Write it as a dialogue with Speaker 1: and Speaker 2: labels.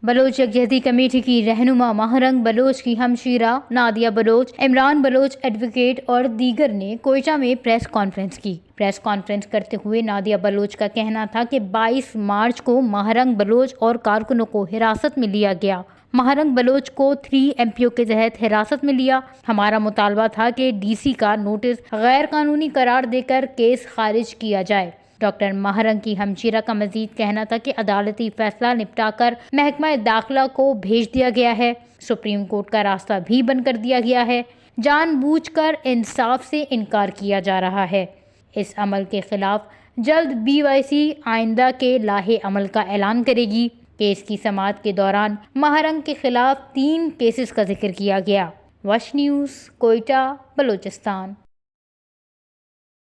Speaker 1: Bloch यकजहती committee की रहनुमा महरंग बलोच की हमशीरा नादिया बलोच, इमरान बलोच एडवोकेट और दीगर ने कोयटा में प्रेस कॉन्फ्रेंस की। प्रेस कॉन्फ्रेंस करते हुए नादिया बलोच का कहना था कि 22 मार्च को महरंग बलोच और कारकुनों को हिरासत में लिया गया। महरंग बलोच को 3 MPO के तहत हिरासत में लिया। हमारा मुतालबा था कि DC का नोटिस गैर कानूनी करार देकर केस खारिज किया जाए। डॉक्टर महरंग की हमशीरा का मजीद कहना था कि अदालती फैसला निपटाकर महकमा दाखिला को भेज दिया गया है। सुप्रीम कोर्ट का रास्ता भी बंद कर दिया गया है। जानबूझकर इंसाफ से इनकार किया जा रहा है। इस अमल के खिलाफ जल्द BYC आइंदा के लाहे अमल का ऐलान करेगी। केस की समाअत के दौरान महरंग के खिलाफ 3 केसेस का जिक्र किया गया। वश न्यूज़, कोयटा, बलोचिस्तान।